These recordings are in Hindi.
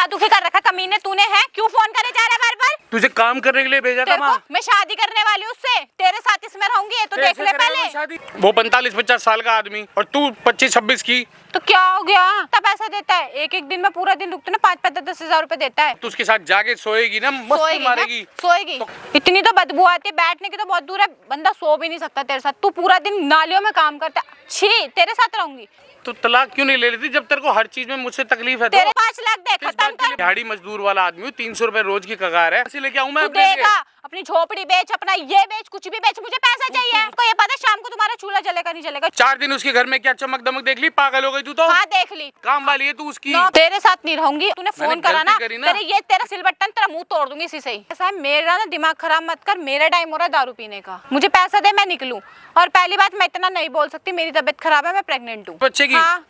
क्या दुखी कर रखा कमीने तूने? है क्यों फोन करे जा रहा है बार बार? तुझे काम करने के लिए भेजा था माँ। मैं शादी करने वाली हूँ उससे, तेरे साथ इसमें रहूंगी, ये तो देख ले पहले। शादी वो 45-50 साल का आदमी और तू 25-26 की। तो क्या हो गया? तब पैसा देता है, एक एक दिन में पूरा दिन रुकते ना 5-10 हजार रुपए देता है। तू उसके साथ जाके सोएगी ना, मस्त मारेगी। सोएगी इतनी तो बदबू आती है, बैठने की तो बहुत दूर है, बंदा सो भी नहीं सकता तेरे साथ। तू पूरा दिन नालियों में काम करता है। छी, तेरे साथ रहूंगी। तो तलाक क्यों नहीं ले लेती जब तेरे को हर चीज में मुझसे तकलीफ है? तेरे 5 लाख दे, खत्म कर। दिहाड़ी मजदूर वाला आदमी हूँ, 300 रुपए रोज की कगार है, लेके आऊँ मैं? देगा अपनी झोपड़ी बेच, अपना ये बेच, कुछ भी बेच, मुझे पैसा चाहिए। को ये पता शाम को तुम्हारा चूल्हा जलेगा नहीं जलेगा? 4 दिन उसके घर में क्या चमक दमक देख ली? पागल हो गई तू तो। हाँ देख ली, काम वाली है तू उसकी। तेरे साथ नहीं रहूंगी। तूने फोन करा ना, तेरा सिल बटन तेरा मुंह तोड़ दूंगी इसी से ही। ऐसा है, मेरा ना दिमाग खराब मत कर, मेरा टाइम हो रहा है दारू पीने का। मुझे पैसा दे, मैं निकलूं। और पहली बात, मैं इतना नहीं बोल सकती, मेरी तबीयत खराब है, मैं प्रेग्नेंट हूँ। बच्चे की? हाँ।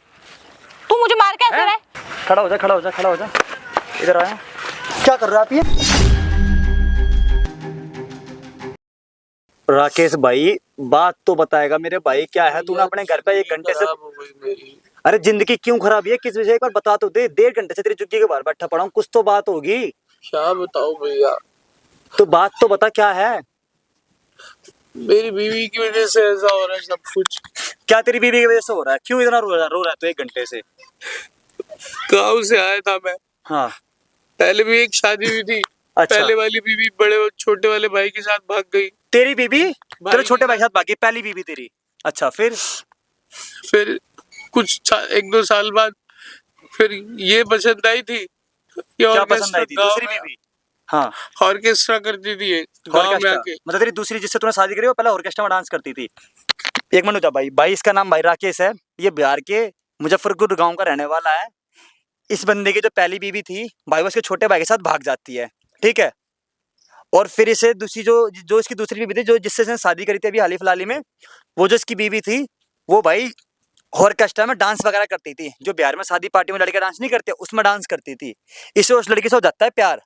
तू मुझे मार के ऐसे रहे? खड़ा हो जा, खड़ा हो जा, खड़ा हो जा। इधर आया, क्या कर रहे हो आप? ये राकेश भाई बात तो बताएगा मेरे भाई, क्या है तूने अपने घर पे 1 घंटे से? अरे जिंदगी क्यों खराब है, किस वजह? एक बार बता तो दे। 1.5 घंटे से तेरी जुग्गी के बाहर बैठा पड़ा हूँ, कुछ तो बात होगी। क्या बताऊं भैया? तो बात तो बता, क्या है? मेरी बीवी की वजह से ऐसा हो रहा है सब कुछ। क्या तेरी बीवी की वजह से हो रहा है? क्यों इतना रो रहा है तो 1 घंटे से? गाँव से आया था मैं। हाँ, पहले भी एक शादी हुई थी। अच्छा। पहले वाली बीवी बड़े और छोटे वाले भाई के साथ भाग गई। तेरी बीवी तेरे छोटे भाई के साथ भागी? पहली बीवी तेरी? अच्छा, फिर कुछ 1-2 साल बाद फिर ये पसंद आई थी। क्या पसंद आई थी? दूसरी बीवी? हाँ, ऑर्केस्ट्रा करती थी गाँव में आके। मतलब तेरी दूसरी जिससे तूने शादी करी वो पहले ऑर्केस्ट्रा में डांस करती थी? एक मिनट भाई, इसका नाम भाई राकेश है, ये बिहार के मुजफ्फरपुर गांव का रहने वाला है। इस बंदे की जो पहली बीवी थी भाई, वो उसके छोटे भाई के साथ भाग जाती है, ठीक है? और फिर इसे दूसरी जो इसकी दूसरी बीवी थी, जो जिससे इसने शादी करी थी अभी हाल ही फिलहाल में, वो जो इसकी बीवी थी वो भाई ऑर्केस्ट्रा में डांस वगैरह करती थी। जो बिहार में शादी पार्टी में लड़के डांस नहीं करते, उसमें डांस करती थी। इससे उस लड़की से हो जाता है प्यार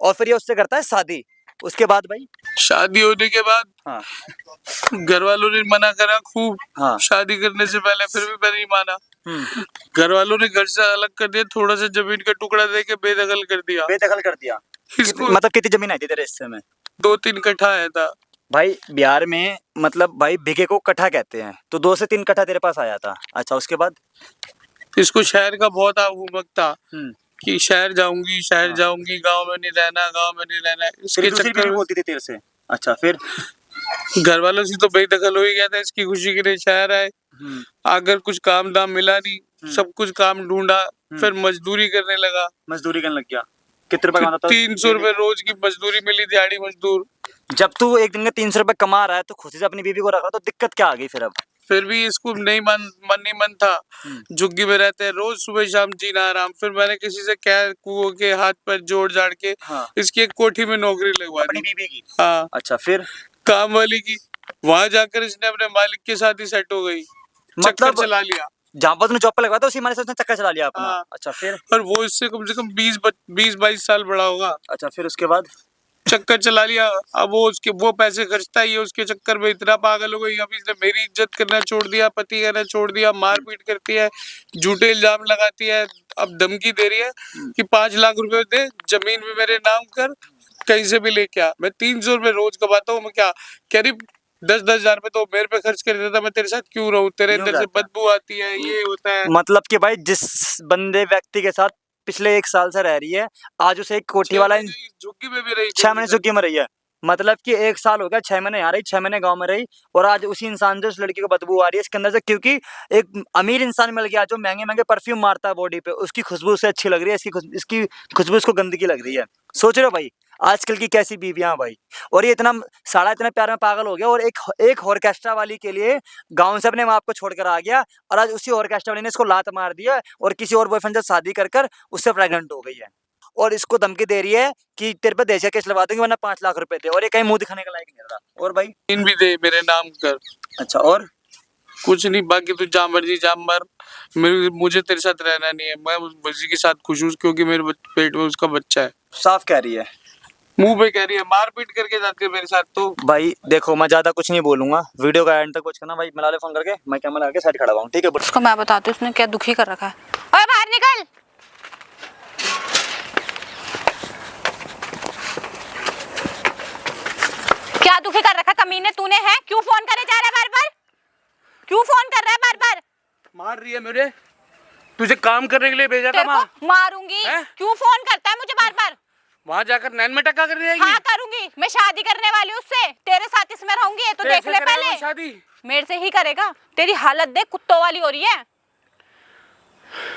और फिर ये उससे करता है शादी। उसके बाद भाई शादी होने के बाद हाँ, घर वालों ने मना करा खूब। हाँ, शादी करने से पहले, फिर भी मैं नहीं माना। घर वालों ने घर से अलग कर दिया, थोड़ा सा जमीन का टुकड़ा देके बेदखल कर दिया। बेदखल कर दिया? मतलब कितनी जमीन आई थी तेरे हिस्से में? 2-3 कट्ठा आया था भाई। बिहार में मतलब भाई बीघे को कट्ठा कहते हैं, तो 2 से 3 कट्ठा तेरे पास आया था। अच्छा, उसके बाद? इसको शहर का बहुत आहुमक था कि शहर जाऊंगी, शहर जाऊंगी, गांव में नहीं रहना, गांव में नहीं रहना। इसके चक्कर में बोलती थी तेरे से? अच्छा, फिर? घर वालों से तो बेदखल हो ही गया था। इसकी खुशी के लिए शहर आए, अगर कुछ काम दाम मिला नहीं, सब कुछ काम ढूंढा, फिर मजदूरी करने लगा। मजदूरी करने लग गया? कितने रुपए कमाता था? 300 रुपए रोज की मजदूरी मिली, दिहाड़ी मजदूर। जब तू एक दिन में 300 रुपए कमा रहा है तो खुशी से अपनी बीवी को रख रहा, तो दिक्कत क्या आ गई फिर? अब फिर भी इसको मन था। झुग्गी में रहते हैं, रोज सुबह शाम जीना आराम। फिर मैंने किसी से कह कुओं के हाथ पर जोड़ जाड़ के इसकी एक कोठी में नौकरी लगवा दी। बीवी की? हाँ। अच्छा, फिर? काम वाली की। वहां जाकर इसने अपने मालिक के साथ ही सेट हो गई, चक्कर चला लिया। जहाँ पर तूने जॉब पे लगवाया था उसी मालिक से उसने चक्कर चला लिया अपना? हाँ। अच्छा, फिर? और वो इससे कम से कम 20-22 साल बड़ा होगा। अच्छा, फिर उसके बाद? चक्कर चला लिया। अब वो पैसे खर्चता ही है, उसके चक्कर में इतना पागल हो गई। अब इसने मेरी इज्जत करना छोड़ दिया, पति करना छोड़ दिया, मारपीट करती है, झूठे इल्जाम लगाती है। अब धमकी दे रही है कि 5 लाख रुपए दे, जमीन भी मेरे नाम कर, कहीं से भी लेके आ। मैं 300 रुपए रोज कमाता हूँ। मैं क्या कह रही, 10-10 हजार रुपए तो मेरे पे खर्च कर देता। मैं तेरे साथ क्यों रहूं? तेरे अंदर से बदबू आती है, ये होता है। मतलब कि भाई जिस बंदे व्यक्ति के साथ पिछले 1 साल से रह रही है, आज उसे एक कोठी वाला झुग्गी में भी रही, 6 महीने झुग्गी में रही है। मतलब कि 1 साल हो गया, 6 महीने यहाँ रही, 6 महीने गांव में रही, और आज उसी इंसान से उस लड़की को बदबू आ रही है इसके अंदर से, क्योंकि एक अमीर इंसान मिल गया जो महंगे महंगे परफ्यूम मारता है बॉडी पे, उसकी खुशबू उसे अच्छी लग रही है, इसकी खुशबू उसको गंदगी लग रही है। सोच रहे हो भाई आजकल की कैसी बीवियां भाई? और ये इतना इतने प्यार में पागल हो गया, और एक ऑर्केस्ट्रा वाली के लिए गांव से अपने माँ को छोड़कर आ गया, और आज उसी ऑर्केस्ट्रा वाली ने इसको लात मार दिया और किसी और बॉयफ्रेंड से शादी कर उससे प्रेग्नेंट हो गई है, और इसको धमकी दे रही है कि तेरे पे देश का केस लगा दूंगी वरना 5 लाख रुपए दे, और ये कहीं मुंह दिखाने का लायक नहीं रहा। और भाई इन भी दे मेरे नाम कर। अच्छा, और कुछ नहीं, बाकी तू जहाँ मर्जी जा मर, मुझे तेरे साथ रहना नहीं है। मैं उस बच्ची के साथ खुश हूँ क्योंकि मेरे पेट में उसका बच्चा है। साफ कह रही है, मुंह पे कह रही है, मारपीट करके जाती है मेरे साथ। तो भाई देखो मैं ज्यादा कुछ नहीं बोलूंगा, वीडियो का एंड तक कुछ करना भाई, मिला ले फोन करके, मैं कैमरा लगा के साइड खड़ा हुआ हूं, ठीक है? उसको मैं बताती हूँ उसने क्या दुखी कर रखा है। ओए बाहर निकल। क्या दुखी कर रखा कमीने तूने है? क्यों फोन करे जा रहा है बार बार? क्यों फोन कर रहा है बार बार? मार रही है मुझे, तुझे काम करने के लिए भेजा था तेरे माँ। को मारूंगी। क्यों फोन करता है मुझे बार बार? वहाँ जाकर नैन में टक्का करने जाएगी? हाँ करूंगी, मैं शादी करने वाली हूँ उससे, तेरे साथ इसमें रहूंगी, ये तो देख ले पहले। शादी मेरे से ही करेगा? तेरी हालत देख कुत्तों वाली हो रही है।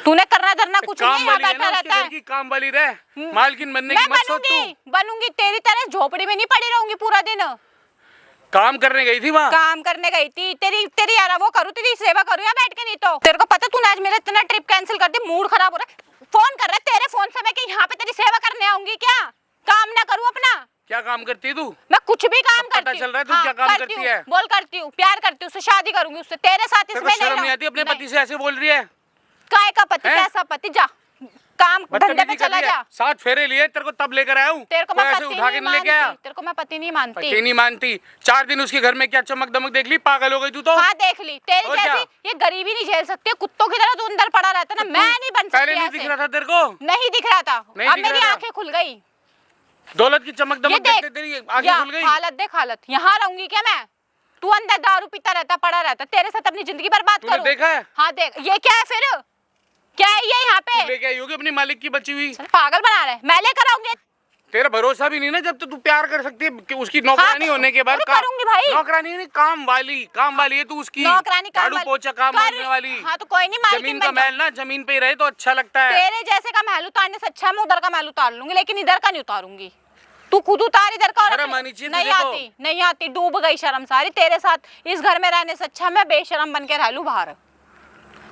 तूने करना धरना कुछ नहीं, यहाँ बैठा रहता है। काम वाली रह, मालकिन बनने की मत सोच तू। बनूंगी तेरी तरह झोपड़ी में नहीं पड़ी रहूंगी पूरा दिन। काम करने गई थी वहाँ? काम करने गई थी, तेरी यार वो करूँ, तेरी सेवा करूँ या बैठ के? नहीं तो तेरे को पता तूने आज मेरा इतना ट्रिप कैंसिल कर दी, मूड खराब हो रहा है। फोन कर रहा है तेरे फोन से, मैं कि यहाँ पे तेरी सेवा करने आऊंगी क्या? काम ना करूँ अपना? क्या काम करती है तू? मैं कुछ भी काम करती हूँ। पता चल रहा है तू क्या काम करती है? बोल करती हूँ, प्यार करती हूँ, उससे शादी करूंगी, उससे तेरे साथ इसमें नहीं। शर्म नहीं आती अपने पति से ऐसे बोल रही है? काय का पति? कैसा पति? जा काम धंधे पे चला जा। 7 फेरे लिए तेरे को तब लेकर आया हूँ, तेरे को मैं ऐसे उठा के नहीं लेके आया। तेरे को मैं पति नहीं मानती। पति नहीं मानती? 4 दिन उसके घर में क्या चमक दमक देख ली, पागल हो गई तू तो। हाँ देख ली, तेरी जैसी ये गरीबी नहीं झेल सकती, कुत्तों की तरह तू अंदर पड़ा रहता ना, मैं नहीं बन सकती। पहले नहीं दिख रहा था तेरे को? नहीं दिख रहा था, अब मेरी आंखें खुल गई। दौलत की चमक दमक देखते तेरी आंखें खुल गई। हालत देख हालत, यहाँ रहूंगी क्या मैं? तू अंदर दारू पीता रहता, पड़ा रहता, तेरे साथ अपनी जिंदगी बर्बाद करूं? देखा है? हाँ देख, ये क्या है फिर? क्या है ये यहाँ पे? लेके आई होगी अपनी मालिक की बची हुई। पागल बना रहे, मैं लेकर आऊंगी। तेरा भरोसा भी नहीं ना, जब तू प्यार कर सकती है कि उसकी नौकरानी होने के बाद। करूंगी भाई। नौकरानी नहीं, काम वाली है तू उसकी। नौकरानी, झाड़ू पोछा काम करने वाली। हाँ तो कोई नहीं, जमीन का महल ना जमीन पे ही रहे तो अच्छा लगता है। तेरे जैसे का महल उतारने से अच्छा मैं उधर का महल उतार लूंगी, लेकिन इधर का नहीं उतारूंगी। तू खुद उतार इधर का। नहीं आती, डूब गई शर्म सारी तेरे साथ। इस घर में रहने से अच्छा मैं बेशरम बन के रह लूं बाहर।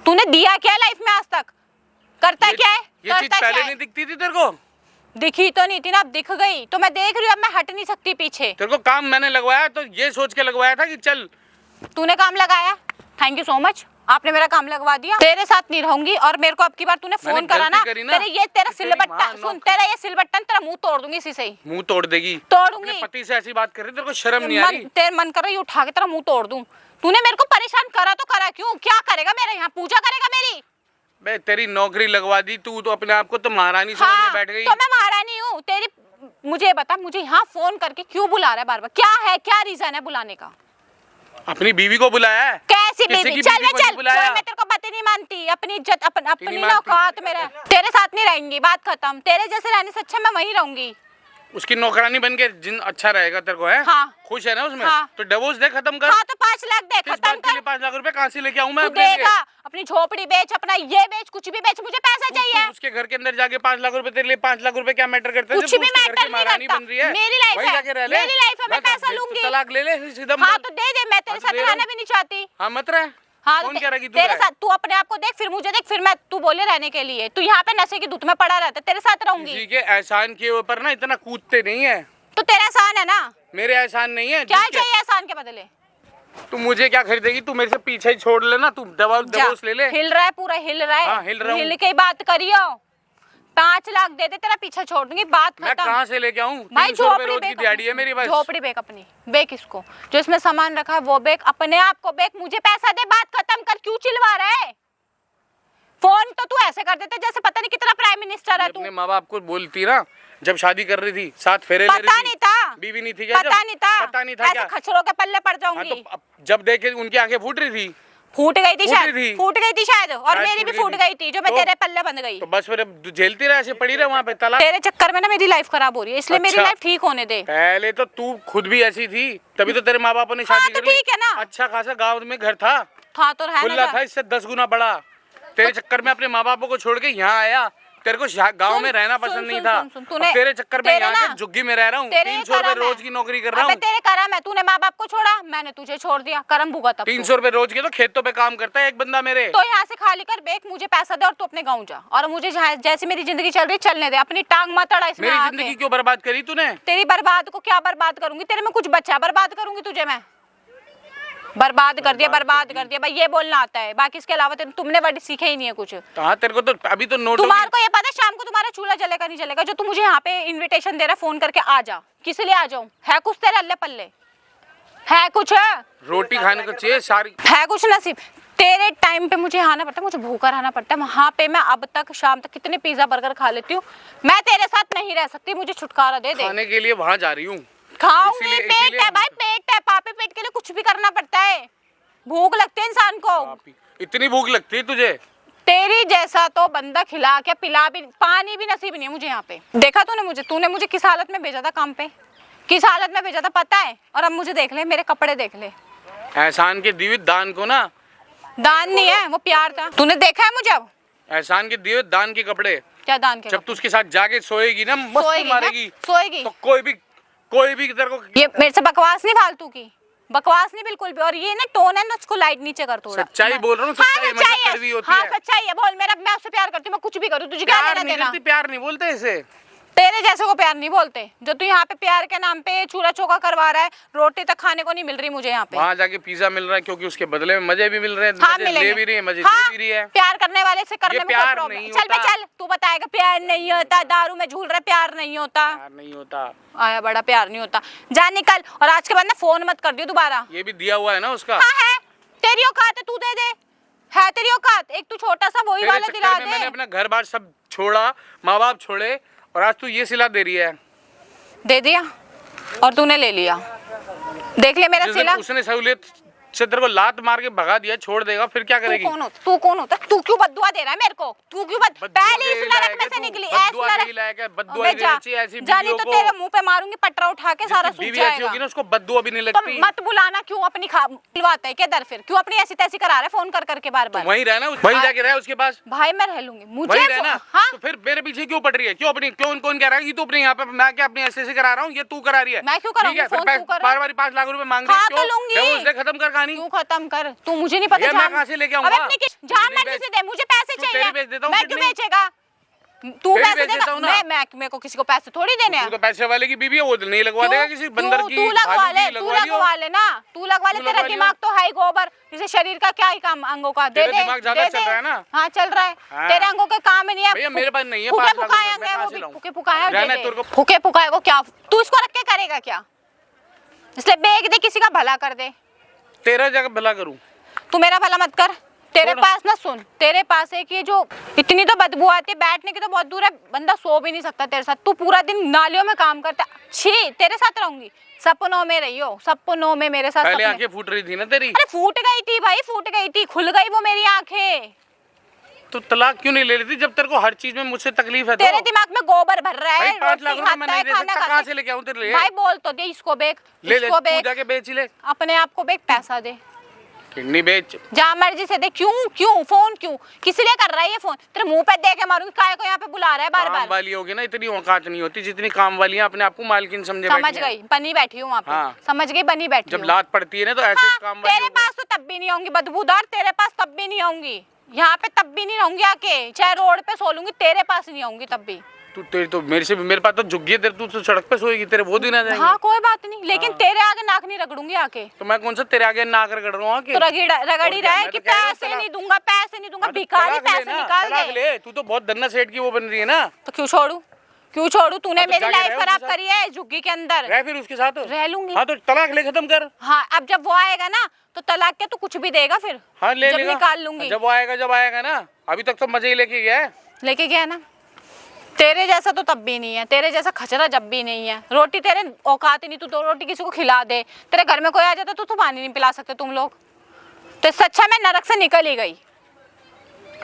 तूने दिया क्या लाइफ में आज तक? करता क्या है? ये चीज पहले नहीं दिखती थी तेरे को? दिखी तो नहीं थी ना, अब दिख गई तो मैं देख रही हूँ, अब मैं हट नहीं सकती पीछे। तेरे को काम मैंने लगवाया तो ये सोच के लगवाया था कि चल। तूने काम लगाया, थैंक यू सो मच, आपने मेरा काम लगवा दिया। तेरे साथ नहीं रहूंगी, और मेरे को अब की बार तूने फोन करा ना, तेरा सिलबट्टा सुन, तेरा ये सिलबट्टन तेरा मुंह तोड़ दूंगी इसी से ही। मुंह तोड़ देगी? तोड़ूंगी। पति से ऐसी बात कर रही, तेरे को शर्म नहीं आ रही? तेरे मन कर रही उठा के तेरा मुंह तोड़ दूं। तूने मेरे को परेशान करा तो करा क्यों? क्या करेगा मेरे यहाँ? पूजा करेगा मेरी? बे तेरी नौकरी लगवा दी तू तो अपने आप को तो महारानी समझने बैठ गई। तो मैं महारानी हूँ तेरी? मुझे बता, मुझे यहाँ फोन करके क्यों बुला रहा है बार बार? क्या है, क्या रीजन है बुलाने का? अपनी बीवी को बुलाया है? कैसी बीवी? चल मैं तेरे को पति नहीं मानती, अपनी इज्जत अपनी औकात में रह। तेरे साथ नहीं रहेंगी, बात खत्म। तेरे जैसे रहने से अच्छा मैं वहीं रहूंगी। उसकी नौकरानी बन के जिन अच्छा रहेगा तेरे को, है? हाँ। खुश है ना उसमें? हाँ। तो डिवोर्स दे, खत्म कर। हाँ तो 5 लाख दे, खत्म कर। 5 लाख रुपए कहाँ से लेके आऊं मैं? तू देगा, अपनी झोपड़ी बेच, अपना ये बेच, कुछ भी बेच, मुझे पैसा चाहिए। उसके घर के अंदर जाके 5 लाख रुपए तेरे लिए 5 लाख रुपए क्या मैटर करते हैं? कुछ भी मैटर नहीं करता। बन रही है मेरी लाइफ है, मेरी लाइफ है, मैं पैसा लूंगी। तलाक ले ले सीधा। हाँ तो दे दे, मैं तेरे साथ रहना भी नहीं चाहती। हाँ मत रह। हाँ कौन कह रहा है कि तू तेरे साथ? तू अपने आप को देख, फिर मुझे देख, फिर मैं तू बोले रहने के लिए। तू यहाँ पे नशे की धुत में पड़ा रहता, तेरे साथ रहूंगी। किसी के एहसान के ऊपर ना इतना कूदते नहीं है। तो तेरा एहसान है ना? मेरे एहसान नहीं है। क्या चाहिए एहसान के बदले? तू मुझे क्या खरीदेगी? तू मेरे से पीछे ही छोड़ लेना, तू डिवोर्स ले ले। हिल रहा है पूरा, हिल रहा है। हाँ, हिल रहा हूं। हिल के बात करियो। 5 लाख दे दे, तेरा पीछा छोड़ दूंगी, बात खत्म। मैं कहाँ से लेके आऊँ? भाई 300 रुपए रोज की दिहाड़ी है मेरी बस। झोपड़ी बेच अपनी, बेच इसको, जो इसमें सामान रखा है वो बेच, अपने आप को बेच, मुझे पैसा दे, बात खत्म कर। क्यों चिल्ला रहा है? फोन तो तू ऐसे कर देते जैसे पता नहीं कितना प्राइम मिनिस्टर है तू। अपने माँ बाप को बोलती ना, जब शादी कर रही थी 7 फेरे ले रही थी। पता नहीं था, बीवी नहीं थी क्या? पता नहीं था, पता नहीं था क्या? ऐसे खचरों के पल्ले पड़ जाऊंगी। हाँ तो जब देखे उनकी आंखें फूट रही थी। फूट गई थी शायद, और मेरी भी फूट गई थी, जो मैं तेरे पल्ले बंध गई। तो बस फिर झेलती रहे, ऐसे पड़ी रहे वहाँ पे। तलाक तेरे चक्कर में ना मेरी लाइफ खराब हो रही है, इसलिए मेरी लाइफ ठीक होने दे। पहले तो तू खुद भी ऐसी थी, तभी तो तेरे माँ बाप ने शादी कर ली। ठीक है ना? अच्छा खासा गाँव में घर था तो खुला था, इससे 10 गुना बड़ा। तेरे चक्कर में अपने माँ बापों को छोड़ के यहाँ आया। तेरे को गांव में रहना पसंद नहीं था। तेरे चक्कर में यहाँ के झुग्गी में रह रहा हूँ। 300 रुपए रोज की नौकरी कर रहा हूँ। तेरे करम है, तूने माँ बाप को छोड़ा, मैंने तुझे छोड़ दिया, करम भुगत। 300 रुपए रोज के तो खेतों पे काम करता है एक बंदा मेरे। तो यहाँ से खाली कर बेच, मुझे पैसा दे और तू अपने गाँव जा, और मुझे जैसी मेरी जिंदगी चल रही चलने दे, अपनी टांग मत अड़ा इसमें। मेरी जिंदगी क्यों बर्बाद करी तूने? तेरी बर्बाद को क्या बर्बाद करूंगी? तेरे में कुछ बचा, बर्बाद करूंगी तुझे मैं। बर्बाद कर दिया भाई, ये बोलना आता है, बाकी इसके अलावा तुमने वर्ड सीखे ही नहीं है कुछ। हाँ तेरे को तो अभी तो नोट। तुम्हारे को ये पता है शाम को तुम्हारा चूल्हा जलेगा नहीं जलेगा? जो तू मुझे यहाँ पे इनविटेशन दे रहा है, फोन करके आ जा, किस लिए आ जाऊं? है कुछ तेरे अल्ले पल्ले? है कुछ? रोटी खाने को चाहिए सारी, है कुछ नसीब? तेरे टाइम पे मुझे आना पड़ता है, मुझे भूखा रहना पड़ता है। वहाँ पे मैं अब तक शाम तक कितने पिज्जा बर्गर खा लेती हूँ। मैं तेरे साथ नहीं रह सकती, मुझे छुटकारा दे दे। खाने के लिए वहाँ जा रही हूँ, खाऊंगी, पेट है भाई, पेट है, पापे पेट के लिए कुछ भी करना पड़ता है। भूख लगती है इंसान को। इतनी भूख लगती है तुझे? तेरी जैसा तो बंदा खिला के पिला भी, पानी भी नसीब नहीं है मुझे यहाँ पे। देखा तूने मुझे किस हालत में भेजा था काम पे, किस हालत में भेजा था पता है? और अब मुझे देख ले, मेरे कपड़े देख ले। एहसान के दिए दान को ना, दान नहीं है वो प्यार था। तूने देखा है मुझे? अब एहसान के दिए दान के कपड़े। क्या दान के? जब तू उसके साथ जाके सोएगी ना, मस्त मारेगी, सोएगी तो कोई भी तेरे को। ये मेरे से बकवास नहीं फालतू की, बकवास नहीं बिल्कुल भी। और ये ना टोन है ना, उसको लाइट नीचे कर थोड़ा। सच्चाई बोल रहा हूँ, सच्चाई है, कड़वी होती है। हाँ सच्चाई है, बोल। मेरा, मैं आपसे प्यार करती हूँ, मैं कुछ भी करूँ, तुझे क्या लेना देना? प्यार नहीं बोलते इसे, तेरे जैसे को प्यार नहीं बोलते। जो तू यहाँ पे प्यार के नाम पे चूल्हा चौका करवा रहा है, रोटी तक खाने को नहीं मिल रही मुझे यहाँ पे। वहाँ जाके पिज्जा मिल रहा है, क्योंकि उसके बदले में मजे भी मिल रहे हैं। हाँ, मजे ले भी रही है, मजे हाँ, दे भी रही है। प्यार करने वाले से करने में कोई प्यार प्रॉब्लम नहीं चल बे होता। चल, तू बताएगा प्यार नहीं होता, दारू में झूल रहा, प्यार नहीं होता। प्यार नहीं होता, आया बड़ा प्यार नहीं होता। जा निकल, और आज के बाद ना फोन मत कर दियो दोबारा। ये भी दिया हुआ है ना उसका। हाँ है, तेरी औकात है, तू दे दे। है तेरी औकात, एक तू छोटा सा वही वाला दिला दे। मैंने अपना घर बार सब छोड़ा, माँ बाप छोड़े, और आज तू ये सिला दे रही है। दे दिया और तूने ले लिया। देख ले मेरा सिला। उसने सहूलियत से तेरे को लात मार के भगा दिया, छोड़ देगा, फिर क्या करेगी? तू कौन होता? तू क्यों बद्दुआ दे रहा है मेरे को? तू क्यों पहले इस नरक में से निकली। जानी तो तेरे मुंह पे मारूंगी पटरा उठा के, सारा सूख जाएगा। ना उसको बद्दुआ भी नहीं लगती। तो मत बुलाना, क्यों अपनी खिलवाता है क्या दर? फिर क्यों अपनी ऐसी तैसी करा रहा है फोन कर करके बार बार? वहीं रहना, वहीं जाके रह उसके पास। भाई मैं रह लूंगी, मुझे रहना। तो फिर मेरे पीछे क्यों पड़ रही है? क्यों अपनी, कौन कह रहा है कि तू अपने यहाँ पे, मैं क्या अपनी ऐसे करा रहा हूँ, ये तू करा रही है? मैं क्यों कराऊंगी? बार 5 लाख रुपए मांग रही है, खत्म कर कहानी। क्यों खत्म कर? तू मुझे नहीं पता। मैं कहाँ से लेके आऊंगा? जान मर्जी से दे, मुझे पैसे चाहिए। मैं क्यों बेचेगा? तू पैसे देगा? मैं मेरे को किसी को पैसे थोड़ी देने हैं। तू तो पैसे वाले की बीवी है, वो नहीं लगवा देगा किसी बंदर की। तू लगवा ले ना, तू लगवा ले। तेरा दिमाग तो है ही गोबर, जैसे शरीर का क्या ही काम अंगों का। दे दे, दिमाग ज्यादा चल रहा है ना? हाँ चल रहा है। तेरे अंगों का काम ही नहीं है। भैया मेरे पास नहीं है, फूके फुकाए को क्या तू इसको रख के करेगा क्या? इसलिए बेच दे, किसी का भला कर दे। तेरा जगह भला करूं? तू मेरा भला मत कर। तेरे पास ना, सुन, तेरे पास है कि जो इतनी तो बदबू आती है, बैठने की तो बहुत दूर है, बंदा सो भी नहीं सकता तेरे साथ। तू पूरा दिन नालियों में काम करता। छी, तेरे साथ रहूंगी, सपनों में रही हो, सपनों में मेरे साथ। पहले आंखें फूट रही थी ना तेरी? अरे फूट गई थी भाई, फूट गई थी, खुल गई वो मेरी आंखें। तो तलाक क्यों नहीं ले लेती जब तेरे को हर चीज में मुझसे तकलीफ है? तेरे दिमाग में गोबर भर रहा है। 5 लाख रुपए मैं नहीं दे सकता, कहाँ से लेके आऊं तेरे लिए? भाई बोल तो दे, इसको बेच, इसको बेच, जाके बेच ले, अपने आप को बेच, पैसा दे, किडनी बेच, जहाँ मर्जी से दे। क्यों फोन क्यों किस लिए कर रहा है ये फोन? तेरे मुंह पे दे के मारूंगी। काय को यहाँ पे बुला रहा है बार बार? काम वाली होगी ना, इतनी औकात नहीं होती जितनी काम वाली है, अपने आप को मालकिन समझे। समझ गई, बनी बैठी हूँ वहाँ पे। हाँ। समझ गई, बनी बैठी जब लात पड़ती है ना तो ऐसे काम वाली। तेरे पास तो तब भी नहीं आऊंगी बदबूदार, तेरे पास तब भी नहीं आऊंगी, यहाँ पे तब भी नहीं रहूंगी आके, चाहे रोड पे सो लूंगी, तेरे पास नहीं आऊंगी तब भी। तू तेरी तो मेरे पास तो झुग्गी है, तेरे तू तो सड़क पे सोएगी, तेरे वो दिन आ जाएंगे। हाँ कोई बात नहीं, लेकिन तेरे आगे नाक नहीं रगड़ूंगी आके। तो मैं कौन सा तेरे आगे नाक रगड़ रहा हूँ आके? तो रगड़ी रहा है कि पैसे नहीं दूंगा, पैसे नहीं दूंगा, भिखारी पैसे निकाल दे। तू तो बहुत धन्ना सेठ की वो बन रही है ना। तो क्यों छोड़ू? तूने मेरी लाइफ खराब करी है झुग्गी के अंदर। रह फिर उसके साथ रह लूंगी। हाँ तो तलाक ले, खत्म कर। हाँ अब जब वो आएगा ना तो तलाक के तू कुछ भी देगा फिर। हाँ ले जब लेगा, निकाल लूंगी। जब आएगा ना। अभी तक तो मजे ही लेके गया ना। तेरे जैसा तो तब भी नहीं है, तेरे जैसा खचरा जब भी नहीं है। रोटी तेरे औकात ही नहीं, तू तो रोटी किसी को खिला दे। तेरे घर में कोई आ जाता तो तू पानी नहीं पिला सकते तुम लोग। तो सच्चा मैं नरक से निकल ही गई।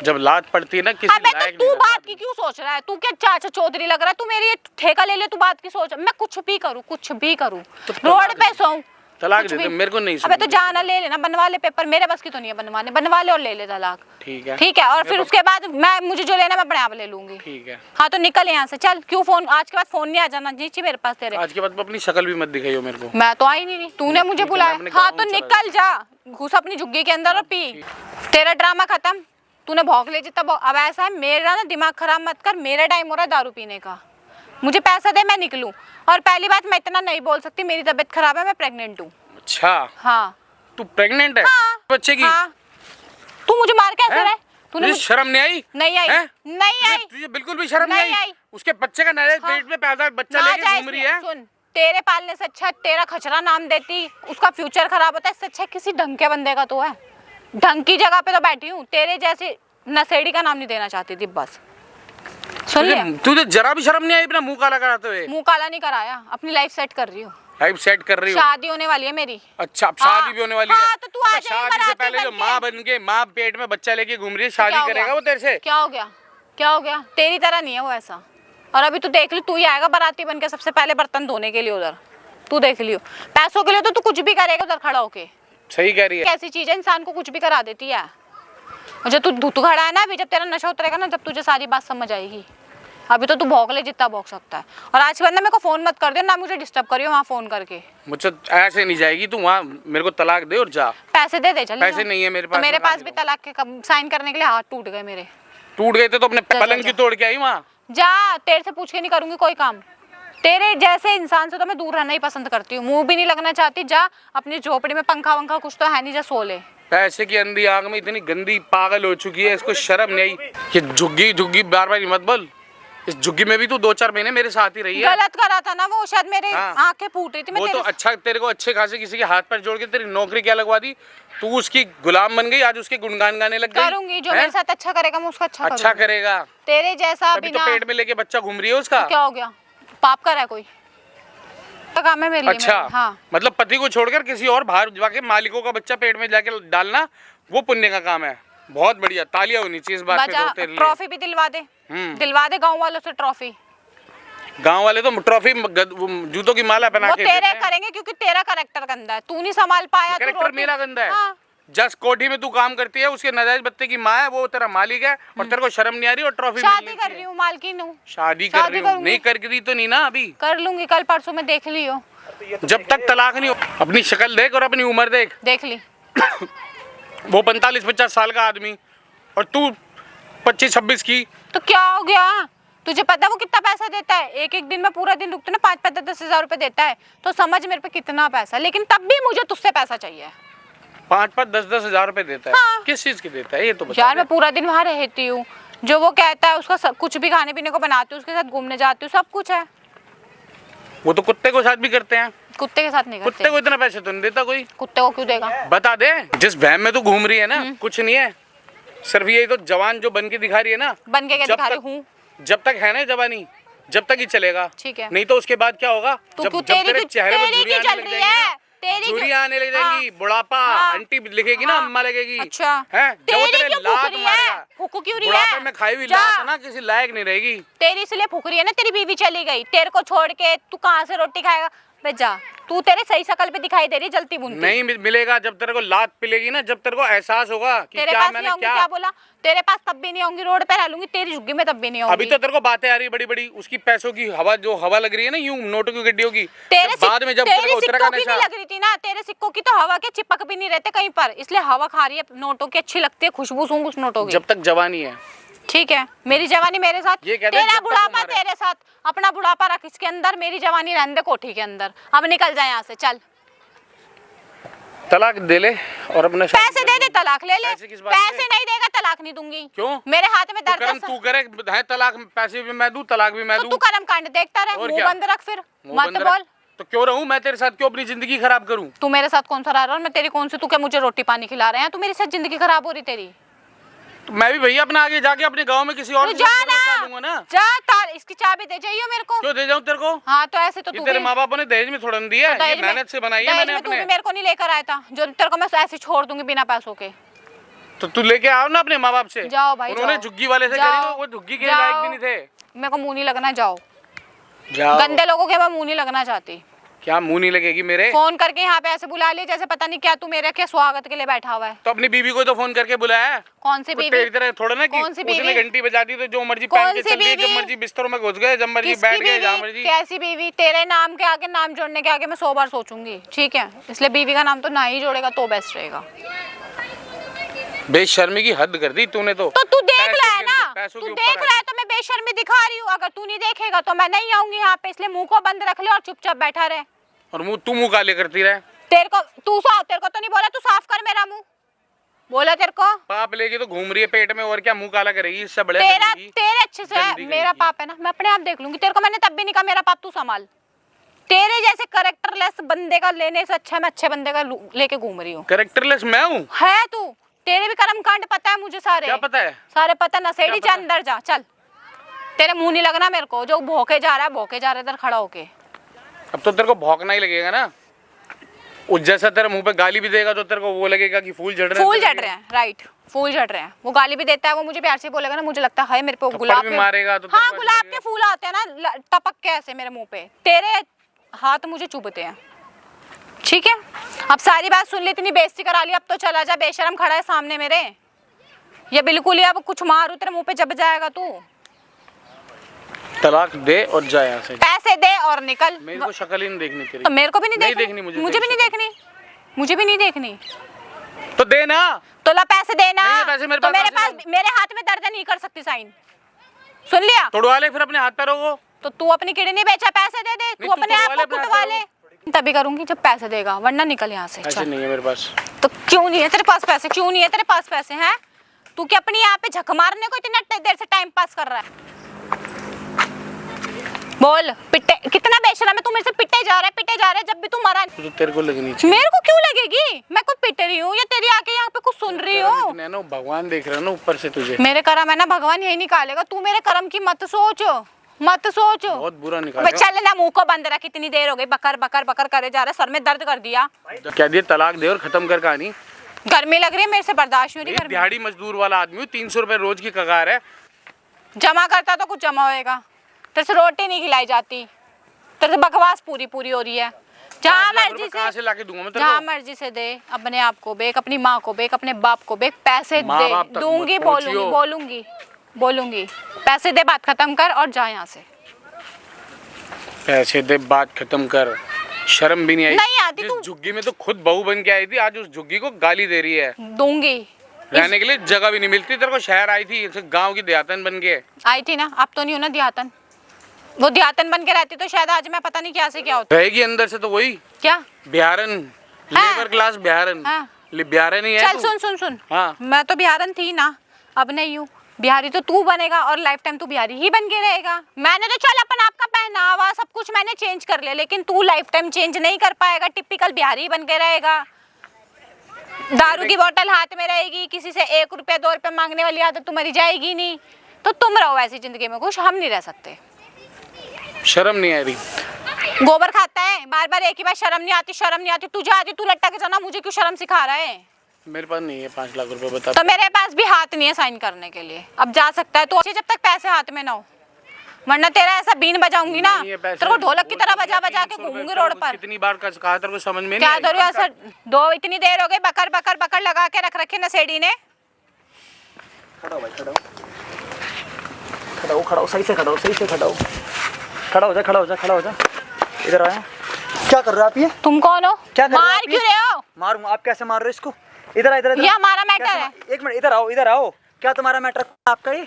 जब लात पड़ती है ना किसी अबे लायक तो तू बात की क्यों सोच रहा है? तू क्या चाचा चौधरी लग रहा है? तू मेरी ठेका ले ले, तू बात की सोच। मैं कुछ भी करूँ, रोड पे सोऊं, तलाक दे दे, मेरे को नहीं। अबे तो जाना ले लेना, बनवा ले पेपर, मेरे बस की तो नहीं है बनवाने, बनवा ले और ले ले तलाक। ठीक है और फिर उसके बाद मुझे जो लेना मैं अपने आप ले लूंगी। ठीक है। हाँ तो निकल यहाँ से, चल। क्यों फोन आज के बाद फोन नहीं आ जाना नीचे मेरे पास तेरे। आज के बाद अपनी शक्ल भी मत दिखाइयो मेरे को। मैं तो आई नहीं, तूने मुझे बुलाया। हाँ तो निकल जा, घुस अपनी झुग्गी के अंदर और पी। तेरा ड्रामा खत्म, तूने भौंक ले जितना। अब ऐसा है, मेरा ना दिमाग खराब मत कर, मेरा टाइम हो रहा है दारू पीने का। मुझे पैसा दे, मैं निकलूं। और पहली बात, मैं इतना नहीं बोल सकती, मेरी तबीयत खराब है, मैं प्रेग्नेंट हूँ। अच्छा हाँ तू प्रेग्नेंट है? हाँ, बच्चे की? हाँ। तू मुझे मार कैसे रहा है? तूने शर्म नहीं आई? नहीं आई। तुझे बिल्कुल भी शर्म नहीं आई? उसके बच्चे का नाजायज पेट में पैदा बच्चा लेके घूम रही है। सुन, तेरे पालने से अच्छा तेरा खचरा नाम देती, उसका फ्यूचर खराब होता है। इससे अच्छा किसी ढंग के बंदे का तो है। ढंग की जगह पे तो बैठी हूँ, तेरे जैसे नशेड़ी का नाम नहीं देना चाहती थी बस। सुनिए, तुझे जरा भी शर्म नहीं आई अपना मुंह काला कराते हुए? मुंह काला नहीं कराया, अपनी लाइफ सेट कर रही हूँ। लाइफ सेट कर रही हो। शादी होने वाली है मेरी। अच्छा, अब शादी भी होने वाली हाँ, है। तो तू आ अच्छा, जाएगी शादी से बाराती पहले जो बन माँ के। बन के, माँ पेट में बच्चा लेके घूम रही है, क्या शादी हो गया? करेगा वो तेरे से? क्या हो गया? क्या हो गया? तेरी तरह नहीं है वो ऐसा। और अभी तू देख ली, तू ही आएगा बाराती बन के सबसे पहले बर्तन धोने के लिए उधर। तू देख लियो, पैसों के लिए तो तू कुछ भी करेगा उधर खड़ा होके। सही कह रही है। कैसी चीज है, इंसान को कुछ भी करा देती है। और जब तू खड़ा है ना, अभी जब तेरा नशा उतरेगा ना, जब तुझे सारी बात समझ आएगी। अभी तो तू भौंक ले जितना भौंक सकता है। और आज के बाद ना मेरे को फोन मत कर दियो, ना मुझे डिस्टर्ब करियो वहाँ फोन करके। मुझसे ऐसे नहीं जाएगी तू, वहाँ मेरे को तलाक दे और जा। पैसे दे चल। पैसे नहीं है मेरे पास। तो मेरे मैं पास खा भी लूंगा। तलाक के साइन करने के लिए हाथ टूट गए मेरे। टूट गए थे तो अपने जा, पलंग जा। की तोड़ के आई वहाँ। जा, तेरे से पूछ के नहीं करूंगी कोई काम। तेरे जैसे इंसान से तो मैं दूर रहना ही पसंद करती हूँ, मुंह भी नहीं लगना चाहती। जा अपनी झोपड़ी में, पंखा वंखा कुछ तो है नहीं, जा सो ले। पैसे की अंधी आग में इतनी गंदी पागल हो चुकी है, इसको शर्म नहीं आई। ये झुग्गी झुग्गी बार बार मत बोल। इस झुग्गी में भी तू 2-4 महीने मेरे साथ ही रही है। गलत करा था ना वो, शायद मेरे हाँ। आंखें फूट रही थी। मैं वो तो तेरे अच्छा, तेरे को अच्छे खासे किसी के हाथ पर जोड़ के तेरी नौकरी क्या लगवा दी, तू उसकी गुलाम बन गई, आज उसके गुणगान गाने लग गई। करूंगी जो हैं? मेरे साथ अच्छा करेगा मैं उसका अच्छा अच्छा करूंगी। करेगा। तेरे जैसा अभी तो बिना पेट में लेके बच्चा घूम रही है उसका। क्या हो गया? पाप कर रहा है कोई? क्या काम है मेरे लिए? अच्छा, हाँ। मतलब पति को छोड़कर किसी और बाहर जाके मालिकों का बच्चा पेट में जाके डालना वो पुण्य का काम है। बहुत बढ़िया, तालियां होनी चाहिए इस बात पे बचा, तो तेरे लिए। ट्रॉफी भी दिलवा दे। दिलवा दे गाँव वालों से ट्रॉफी। गांव वाले तो ट्रॉफी जूतों की माला पहना वो के तेरे देते हैं। करेंगे क्योंकि तेरा कैरेक्टर गंदा है, तू नहीं संभाल पाया। तू कैरेक्टर रोटी- मेरा गंदा है। हाँ। जस कोठी में तू काम करती है, उसके नाजायज बत्ते की माँ है, वो तेरा मालिक है और तेरे को शर्म नहीं आ रही और ट्रॉफी शादी कर रही हूँ, मालकिन हूँ। शादी कर रही हूँ, करूंगी। नहीं कर रही तो नहीं ना अभी। कर लूंगी, कल परसों में देख लियो। जब तक तलाक नहीं हो, अपनी शक्ल देख और अपनी उम्र देख। देख ली। वो 45-50 साल का आदमी और तू 25-26 की। तो क्या हो गया? तुझे पता है वो कितना पैसा देता है? एक दिन में पूरा दिन रुकते ना 5-10 हजार रुपए देता है, तो समझ मेरे पे कितना पैसा। लेकिन तब भी मुझे तुझसे पैसा चाहिए। 5-10 हजार रुपए देता है। हाँ। किस चीज की देता है ये तो बता यार दे। मैं पूरा दिन वहाँ रहती हूँ, जो वो कहता है उसका कुछ भी खाने पीने को बनाती हूँ, उसके साथ घूमने जाती हूँ, सब कुछ है। वो तो कुत्ते को साथ भी करते हैं। कुत्ते के साथ नहीं कुत्ते करते। को इतना पैसे तो नहीं देता कोई। कुत्ते को क्यों देगा? बता दे, जिस वहम में तू घूम रही है ना, कुछ नहीं है। सिर्फ यही तो जवान जो बन के दिखा रही है ना, बन के क्या जब दिखा रही तक- हूँ? जब तक है ना जवानी, जब तक ही चलेगा। ठीक है। नहीं तो उसके बाद क्या होगा? तू जब क्यों जब तेरे तेरी चेहरे पर तेरी झुर्रियाँ की आने चल लग रही जाएंगी है? ना, तेरी झुर्रियाँ आने लग जाएंगी, बुढ़ापा, हाँ। आंटी लिखेगी ना, हाँ। अम्मा लगेगी। अच्छा। है जब वो तेरी तेरे क्यों लात फूक रही है? मारेगा, फूक क्यों रही बुढ़ापे है? में खाई हुई जा। लात ना किसी लायक नहीं रहेगी। तेरी इसलिए फूक रही है ना, तेरी बीवी चली गई तेरे को छोड़ के, तू कहाँ से रोटी खाएगा? बे जा, तू तेरे सही शकल पे दिखाई दे रही है जलती बुनती। नहीं मिलेगा, जब तेरे को लात पिलेगी ना, जब तेरे को एहसास होगा कि तेरे क्या पास नहीं मैंने आऊंगी, क्या बोला? तेरे पास तब भी नहीं आऊंगी, रोड पे रह लूंगी, तेरी झुग्गी में तब भी नहीं आऊंगी। अभी तो तेरे को बातें आ रही बड़ी बड़ी, उसकी पैसों की हवा, जो हवा लग रही है ना यूं नोटों की गड्डियों की, तेरे बाद में जब तेरे तेरे को उतरेगा सिक्कों की नशा। नहीं लग रही थी ना, तेरे सिक्कों की तो हवा के चिपक भी नहीं रहते कहीं पर, इसलिए हवा खा रही है नोटों की, अच्छी लगती है खुशबू सूंघ उस नोटों की। जब तक जवानी है। ठीक है, मेरी जवानी मेरे साथ, ये कहते हैं तेरा जब तक बुढ़ापा उम्र है। तेरे साथ। अपना बुढ़ापा रख इसके अंदर, मेरी जवानी रहने दे कोठी के अंदर। अब निकल जाए यहाँ से, चल। तलाक दे ले और अपना पैसे दे दे, तलाक ले ले। पैसे किस बात पैसे के? नहीं देगा तलाक नहीं दूंगी। क्यों? मेरे हाथ में दर्द है। तू करे है तलाक, पैसे भी मैं दूं, तलाक भी मैं तो दूं। तू कर्म कांड देखता रहे, और मुंह क्या? बंद रख, फिर मुंह मत बंद रख। बोल। तो क्यों रहूं मैं तेरे साथ, क्यों अपनी जिंदगी खराब करूं? तू मेरे साथ कौन सा रह रहा है और मैं तेरी कौन सी? तू क्या मुझे रोटी पानी खिला रहे हैं? तू मेरे साथ जिंदगी खराब हो रही तेरी। तो मैं भी भैया अपना आगे जाके अपने गांव में किसी और तू के जा साथ भरोसा लूंगा ना, ना। जा तार इसकी चाबी दे जाइयो मेरे को। क्यों दे जाऊं तेरे को? हाँ तो ऐसे तो ये तू तेरे भी माँ बापों ने दहेज में थोड़ा दिया है, ये दहेज में- मेहनत से बनाई है दहेज मैंने में तू भी अपने। मेरे को नहीं लेकर आया था, जो तेरे को मैं ऐसे छोड़ दूंगी बिना पैसों के। तो तू लेके आओ ना अपने माँ बाप से। जाओ भाई, उन्होंने जाओ। झुग्गी वाले से जाओ। करी तो वो झुग्गी के लायक भी नहीं थे। मेरे को मुंह नहीं लगना, जाओ। जाओ। गंदे लोगों के मैं मुंह नहीं लगना चाहती। क्या मुंह नहीं लगेगी मेरे? फोन करके यहाँ पे ऐसे बुला लिया जैसे पता नहीं क्या, तू मेरे के स्वागत के लिए बैठा हुआ है। तो अपनी बीवी को तो फोन करके बुलाया है। कौन सी कुछ बीवी? तेरी तरह थोड़ा ना कि कौन सी उसने बीवी? घंटी बजा दी तो जो मर्जी कौन पहन के सी चल दिए, जब बीवी? मर्जी बिस्तरों में घुस गए, जब मर्जी किसकी बैठ गए, जहाँ बीवी? मर्जी। कैसी बीवी? तेरे नाम के आगे नाम जोड़ने के आगे मैं 100 बार सोचूंगी, ठीक है? इसलिए बीवी का नाम तो ना ही जोड़ेगा तो बेस्ट रहेगा। बेशर्मी की हद कर दी तूने तो तू देख पैसों रहा है के- ना, पैसों तू के देख ऊपर रहा है तो मैं बेशर्मी दिखा रही हूँ। अगर तू नहीं देखेगा तो मैं नहीं आऊंगी यहाँ पे, इसलिए मुंह को बंद रख ले और चुपचाप बैठा रहे। और मुंह काले करती रहे। तेरे को तो नहीं बोला, तू साफ कर मेरा मुंह। बोला तेरे को? पाप लेके तो घूम रही है पेट में, और क्या मुंह काला करेगी इससे बड़े? तेरे अच्छे से है, गंदी मेरा कहीं पाप है ना, मैं अपने आप देख लूंगी। तेरे को मैंने तब भी नहीं कहा मेरा पाप तू संभाल। तेरे जैसे करेक्टरलेस बंदे का लेने से अच्छा मैं अच्छे बंदे का लेके घूम रही हूँ। करेक्टरलेस मैं हूँ? है तू, तेरे भी कर्म कांड पता है मुझे सारे। क्या पता है? सारे पता। नशेड़ी क्या जा, अंदर जा, चल। तेरे मुंह नहीं लगना मेरे को, जो भौके जा रहा है इधर खड़ा होके। अब तो तेरे को भौंकना ही लगेगा ना। उस जैसा तेरे मुंह पे गाली भी देगा तो तेरे को वो लगेगा कि फूल झड़ रहे हैं। फूल झड़ रहे हैं, राइट, फूल झड़ रहे हैं। वो गाली भी देता है, वो मुझे प्यार से बोलेगा ना, मुझे लगता है मेरे पे गुलाब भी मारेगा तो हाँ गुलाब के फूल आते हैं ना टपक के ऐसे मेरे मुंह पे, तेरे हाथ मुझे चुभते हैं। ठीक है, अब सारी बात सुन ली, इतनी बेइज्जती करा ली, अब तो चला जा, बेशरम खड़ा है सामने मेरे। ये बिल्कुल ही अब कुछ मारू तेरे मुंह पे जब जाएगा तू। तलाक दे और जा यहाँ से। पैसे दे और निकल। मेरे को शक्ल ही नहीं देखनी तेरी। तो मेरे को भी नहीं देखनी मुझे भी नहीं देखनी, मुझे भी नहीं देखनी। तो दे ना, तो ला पैसे देना। पैसे मेरे तो पास मेरे हाथ में दर्द नहीं कर सकती साइन, सुन लिया? तोड़वा ले फिर अपने हाथ पैरों को। तो तू अपनी किडनी बेचा, पैसे दे दे, तू अपने आप को कुटवा ले। तभी करूंगी जब पैसे देगा, वरना निकल यहाँ से। पैसे नहीं है मेरे पास। तो क्यों नहीं है तेरे पास पैसे, क्यों नहीं है तेरे पास पैसे हैं? तू क्या अपनी यहाँ पे झक मारने को इतना देर से टाइम पास कर रहा है? बोल, पिटे कितना बेशरम है तू, मेरे से पिटे जा रहा है जब भी तू मरा। तो तेरे को लगनी चाहिए। मेरे को क्यों लगेगी? मैं कुछ पिट रही हूँ या तेरी आके यहाँ पे कुछ सुन रही हूँ? भगवान देख रहा है ना ऊपर से तुझे। मेरे कर्म है ना, भगवान यही निकालेगा। तू मेरे कर्म की मत सोच, मत सोच। बहुत बुरा निकाला। चल ना, मुंह को बंद रख, कितनी देर हो गई बकर बकर बकर करे जा रहा है, सर में दर्द कर दिया। क्या दिया, तलाक दे और खत्म कर कहानी। गर्मी लग रही है, मेरे से बर्दाश्त नहीं हो रही। दिहाड़ी मजदूर वाला आदमी हूँ, 300 रुपए रोज की कगार है। जमा करता तो कुछ जमा होएगा, तेरे से रोटी नहीं खिलाई जाती, तेरे से बकवास पूरी हो रही है। जहाँ मर्जी से लाके दूंगा मैं तेरे जहाँ को। मर्जी से दे, अपने आप को बेक, अपनी माँ को बेक, अपने बाप को बेक, पैसे दे दूंगी, बोलूंगी पैसे दे, बात खत्म कर और जा यहाँ से। पैसे दे, बात खत्म कर। शर्म भी नहीं आई? नहीं आती। जिस झुग्गी में तो खुद बहू बन के आई थी, आज उस झुग्गी को गाली दे रही है। दूंगी, रहने के लिए जगह भी नहीं मिलती तेरे को। शहर आई थी गांव की देहातन बन के आई थी ना, अब तो नहीं हो ना देहातन। वो देहातन बन के रहती तो शायद आज मैं पता नहीं क्या से क्या होता। रहेगी अंदर से तो वही क्या बिहारन, लेबर क्लास बिहारन। हाँ। बिहारन ही है चल तू। सुन हाँ। मैं तो बिहारन थी ना, अब नहीं हूँ। बिहारी तो तू बनेगा और लाइफ टाइम तू बिहारी ही बन के रहेगा। मैंने तो चल अपन आपका पहनावा सब कुछ मैंने चेंज कर लिया, लेकिन तू लाइफ टाइम चेंज नहीं कर पाएगा, टिपिकल बिहारी बन के रहेगा। दारू की बोतल हाथ में रहेगी, किसी से 1 रुपया 2 रुपया मांगने वाली आदत तुम्हारी जाएगी नहीं। तो तुम रहो ऐसी जिंदगी में खुश, हम नहीं रह सकते। शर्म नहीं आ रही? गोबर खाता है बार बार एक ही बात, शर्म नहीं आती। तुझे आती, तू लट्टा के जाना, मुझे क्यों शर्म सिखा रहा है? मेरे पास नहीं है 5 लाख रुपए, बता। तो मेरे पास भी हाथ नहीं है साइन करने के लिए। अब जा सकता है तो जब तक पैसे हाथ में ना हो, वरना तेरा ऐसा बीन बजाऊंगी ना, तेरे को ढोलक की तरह बजा बजा के घूमूंगी रोड पर। कितनी बार कहा तेरे को समझ में नहीं क्या आई? दो ऐसा दो, इतनी देर हो गई बकर बकर बकर लगा के रख रखे नशेड़ी ने। खड़ा हो, सही से खड़ा हो जा। इधर आया। क्या कर रहे हो आप? ये तुम कौन हो? क्या कर रहे हो मार आप? क्यों रहे हो? मारूंगा। आप कैसे मार रहे हो इसको? इधर ये हमारा मैटर है। एक मिनट, इधर आओ। क्या तुम्हारा मैटर? आपका ये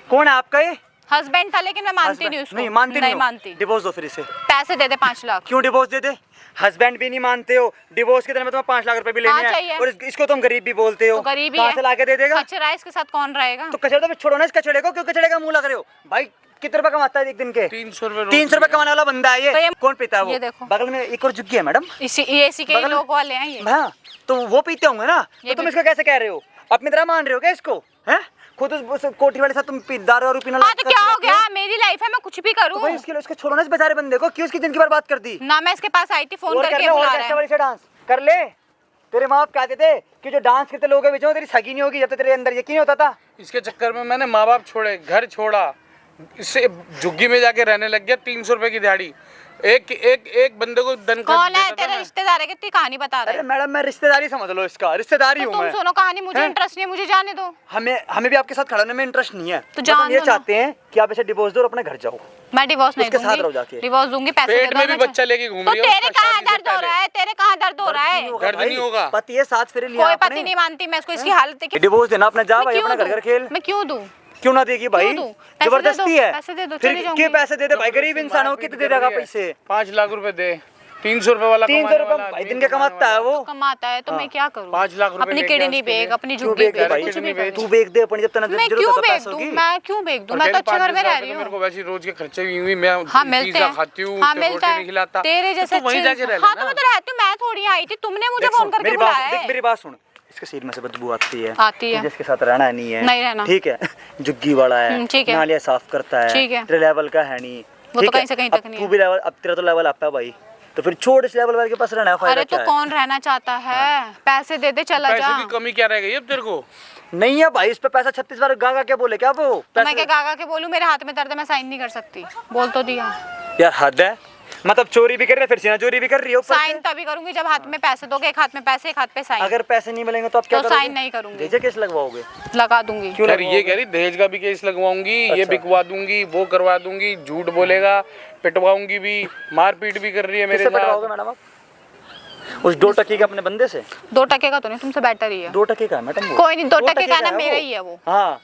कौन है? आपका ये हस्बैंड था, लेकिन मैं मानती नहीं उसको। नहीं मानती। डिवोर्स दो फिर इसे। पैसे दे दे 5 लाख। क्यों डिवोर्स दे दे? हस्बैंड भी नहीं मानते हो, डिवोर्स के दिन में तुम्हें 5 लाख रुपए भी लेने हैं, और इसको तुम गरीब भी बोलते हो। तो गरीब ही कहाँ है। से लाके दे देगा? कचरा है, इसके साथ कौन रहेगा? तो कचड़े तो छोड़ो ना, इस कचड़े को। क्यों कचड़े का मुंह लग रहे हो भाई? कितने रुपए कमाता है एक दिन के? 300 रुपए। 300 रुपए कमाने वाला बंदा है ये। तो ये कौन पीता है वो? ये देखो। बगल में एक और झुग्गी है मैडम, इसी के बगल में- लोग वाले हैं ये। हाँ, तो वो पीते होंगे ना, तो ये तुम भी- इसको कैसे कह रहे हो? अपनी तरह मान रहे हो क्या इसको? हैं? खुद उस कोठी वाले साथ तुम दारू और पीना। हाँ तो क्या हो गया? मेरी लाइफ है, मैं कुछ भी करूँ। तो भाई इसको छोड़ो ना, इस बेचारे बंदे को। क्यों उसकी जिंदगी बर्बाद कर दी? ना मैं इसके पास आई थी, फोन और करके करना, और बुला कैसे रहा वाली से डांस कर ले। तेरे माँ बाप कहते थे कि जो डांस करते लोग बीच में तेरी सगी नहीं होगी, जब तक तेरे अंदर यकीन होता था। इसके चक्कर में मैंने माँ बाप छोड़े, घर छोड़ा, इससे झुग्गी में जाके रहने लग गया। 300 रुपए की दिहाड़ी। एक बंदे को दन कर कौन है देता था तेरे मैं। रिश्तेदार है? कितनी कहानी बता रहे अरे मैडम, मैं रिश्तेदारी समझ लो इसका, रिश्तेदारी तो हूँ तुम मैं। सुनो कहानी, मुझे हैं? इंटरेस्ट नहीं है, मुझे जाने दो। हमें भी आपके साथ खड़ा होने में इंटरेस्ट नहीं है। तो बस हम जान ये दो ना। चाहते हैं कि आप इसे डिवोर्स दो और अपने घर जाओ। मैं डिवोर्स नहीं उसके साथ रहो दूंगी, जाके। डिवोर्स दूंगी, पैसे पेट दे दो। में भी मैं बच्चा लेके घूम तो रही है तेरे उसका, कहाँ शादी से दर्द हो पहले। रहा है? तेरे कहाँ दर्द हो रहा है? दर्द नहीं होगा। पति है, साथ फिर लिया कोई आपने। पति नहीं मानती मैं इसको, इसकी हालत देखिए। डिवोर्स देना अपना, जा मैं भाई क्यों अपना घर दूं? घर खेल। मैं क्यों दूं? क्यों ना देगी भाई? क्यों दूं? पैसे जबरदस्ती दे दो, है। पैसे दे दो, फिर चली क्यों जाऊंगी। पैसे दे दे भाई? गरीब इंसान हो, कितने दे देगा पैसे? 5 लाख रुपए दे। 300 रुपए वाला 300 रुपए भाई दिन के कमाता है वो। कमाता है तो मैं क्या करूं? 5 लाख रुपए अपनी लेके किडनी उसके बेच, लिए। अपनी क्यों झुग्गी बेच दे बेच, भाई? कुछ भी कर। तू बेच दे अपनी, जब तक मैं जरूरत क्यों हो तो बेच पैसों दूं? की। मैं क्यों बेच दूं? और मैं तो कहती अच्छे घर 5 में रह लाख रही रुपए मेरे हूँ। को वैसे रोज के खर्चे भी हुई, मैं हाँ मिलते पिज्जा हैं, खाती हूँ, हाँ तो मिलता रोटी नहीं है। खिलाता। तेरे तो जैसे तू वहीं जाके रह हाँ लेना। तो मैं तो रहती हूँ, मैं थोड़ी आई थी, तुमने मुझे फोन करके मेरी बुलाया बात देख, है। मेरी बात सुन। इसके सीट में से बदबू आती है, आती है। जिसके साथ रहना नहीं है, नहीं रहना। ठीक है। झुग्गी वाला है, ठीक है। नालियाँ साफ करता है, ठीक है। तेरे लेवल का है नहीं, वो तो कहीं से कहीं तक नहीं तू है। भी लेवल, अब तेरा तो लेवल अप है भाई, तो फिर छोड़ इस लेवल वाले के पास रहना है, फायदा अरे तो क्या है? कौन रहना चाहता है? पैसे दे दे चला जा। पैसे की कमी क्या रह गई अब तेरे को? नहीं है भाई, इस पे पैसा 36 बार गा क्या बोले क्या वो तो मैं पैसे? क्या गागा के बोलूं? मेरे हाथ में दर्द है, मैं साइन नहीं कर सकती। बोल तो दिया। यार हद है, मतलब चोरी भी कर रही है, फिर सीना चोरी भी कर रही है ऊपर से। साइन तभी करूंगी जब हाथ में पैसे दोगे, एक हाथ में पैसे एक हाथ पे साइन। अगर पैसे नहीं मिलेंगे तो आप क्या तो करोगे? साइन नहीं करूंगी। भेजे केस लगवाओगे? लगा दूंगी। क्यों यार ये लगवाओगे? कह रही दहेज का भी केस लगवाऊंगी, ये अच्छा। बिकवा दूंगी, वो करवा दूंगी, झूठ बोलेगा, पिटवाऊंगी भी, मारपीट भी कर रही है मेरे किससे पटवाओगे साथ। मैडम आप? उस 2 टके के अपने बंदे से? 2 टके का तो नहीं, तुमसे बेटर ही है। 2 टके का है मैडम वो? कोई नहीं, 2 2 टके का ना है मेरा वो। ही है वो। हाँ